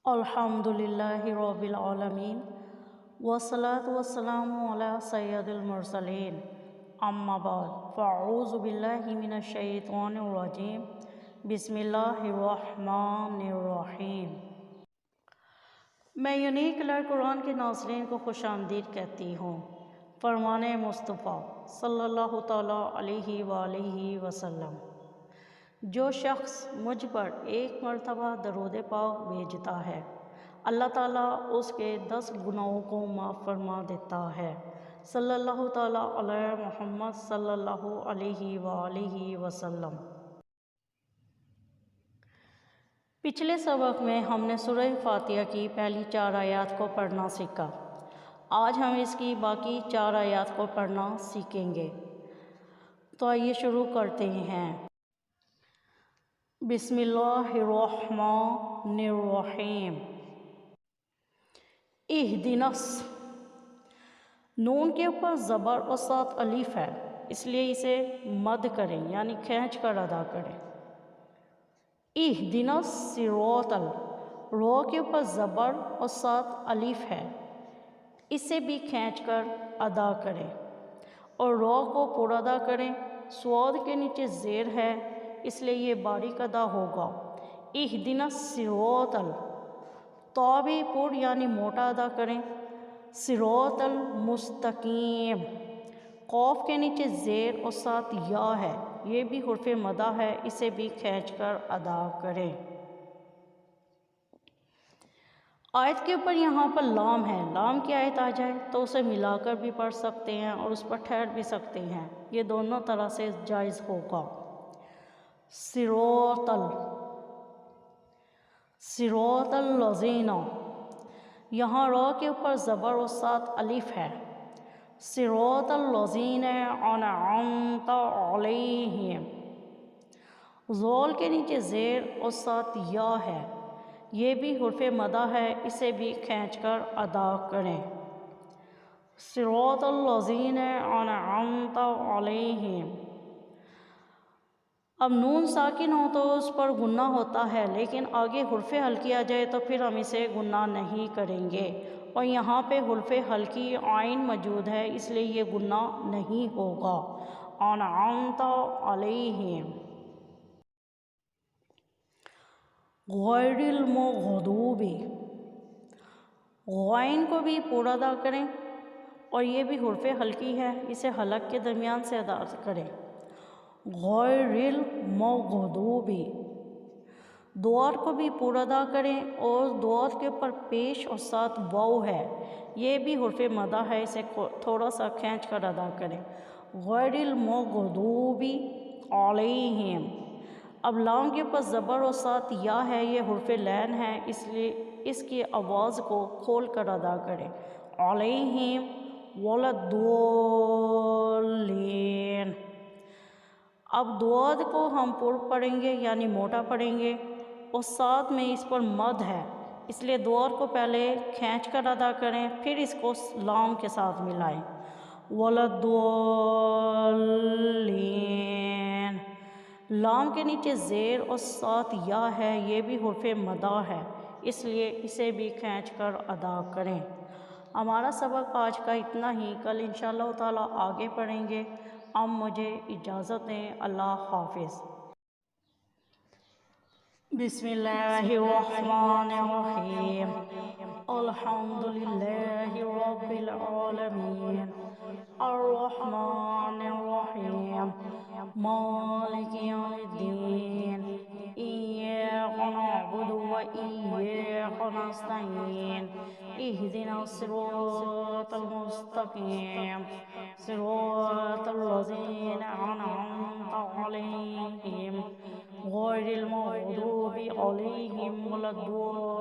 الحمد للہ رب العالمین والصلاة والسلام علی سید المرسلین اما بعد فاعوذ باللہ من الشیطان الرجیم بسم اللہ الرحمن الرحیم۔ میں یونیک لائٹ قرآن کے ناظرین کو خوش آمدید کہتی ہوں۔ فرمان مصطفیٰ صلی اللہ تعالیٰ علیہ وآلہ وسلم، جو شخص مجھ پر ایک مرتبہ درود پاک بھیجتا ہے اللہ تعالیٰ اس کے 10 گناہوں کو معاف فرما دیتا ہے۔ صلی اللہ تعالیٰ علیہ محمد صلی اللہ علیہ وآلہ وسلم۔ پچھلے سبق میں ہم نے سورہ فاتحہ کی پہلی 4 آیات کو پڑھنا سیکھا۔ آج ہم اس کی باقی 4 آیات کو پڑھنا سیکھیں گے۔ تو آئیے شروع کرتے ہیں۔ بسم اللہ الرحمن الرحیم۔ اہدنس، نون کے اوپر زبر اور ساتھ الف ہے، اس لیے اسے مد کریں یعنی کھینچ کر ادا کریں۔ اہدنس صراط، رو کے اوپر زبر اور ساتھ الف ہے، اسے بھی کھینچ کر ادا کریں اور رو کو پورا ادا کریں۔ سواد کے نیچے زیر ہے اس لیے یہ باریک ادا ہوگا۔ اہدنس صراط، تو بھی پر یعنی موٹا ادا کریں۔ صراط المستقیم، قاف کے نیچے زیر اور ساتھ یا ہے، یہ بھی حرف مدہ ہے، اسے بھی کھینچ کر ادا کریں۔ آیت کے اوپر یہاں پر لام ہے، لام کی آیت آ جائے تو اسے ملا کر بھی پڑھ سکتے ہیں اور اس پر ٹھہر بھی سکتے ہیں، یہ دونوں طرح سے جائز ہوگا۔ صراط الذین، یہاں رو کے اوپر زبر اور ساتھ الف ہے۔ صراط الذین انعمت علیہم، زول کے نیچے زیر اور ساتھ یا ہے، یہ بھی حرف مدہ ہے، اسے بھی کھینچ کر ادا کریں۔ صراط الذین انعمت علیہم۔ اب نون ساکن ہو تو اس پر غنہ ہوتا ہے، لیکن آگے حرف ہلکی آ جائے تو پھر ہم اسے غنہ نہیں کریں گے، اور یہاں پہ حرف ہلکی عین موجود ہے اس لیے یہ غنہ نہیں ہوگا۔ انعمت علیہم غیر المغضوب، غائن کو بھی پورا ادا کریں اور یہ بھی حرف ہلکی ہے، اسے حلق کے درمیان سے ادا کریں۔ غیر المغضوب، دوار کو بھی پورا ادا کریں اور دوار کے اوپر پیش اور ساتھ واو ہے، یہ بھی حرف مدہ ہے، اسے تھوڑا سا کھینچ کر ادا کریں۔ غیر المغضوب علیہم۔ اب لام کے اوپر زبر اور ساتھ یا ہے، یہ حرف لین ہے، اس لیے اس کی آواز کو کھول کر ادا کریں۔ علیہم ولا الضالین۔ اب دواد کو ہم پر پڑھیں گے یعنی موٹا پڑھیں گے اور ساتھ میں اس پر مد ہے، اس لیے دواد کو پہلے کھینچ کر ادا کریں پھر اس کو لام کے ساتھ ملائیں۔ ولا الضالین، لام کے نیچے زیر اور ساتھ یا ہے، یہ بھی حرف مدہ ہے، اس لیے اسے بھی کھینچ کر ادا کریں۔ ہمارا سبق آج کا اتنا ہی، کل انشاءاللہ تعالیٰ آگے پڑھیں گے۔ اب مجھے اجازت دیں، اللہ حافظ۔ بسم اللہ الرحمن الرحیم۔ الحمد للہ رب العالمین، الرحمن الرحیم، مالک یوم الدین، ایاک نعبد و ایاک نستعین، اہدنا الصراط المستقیم، صراط الذین انعمت علیہم غیر المغضوب علیہم ولا الضالین۔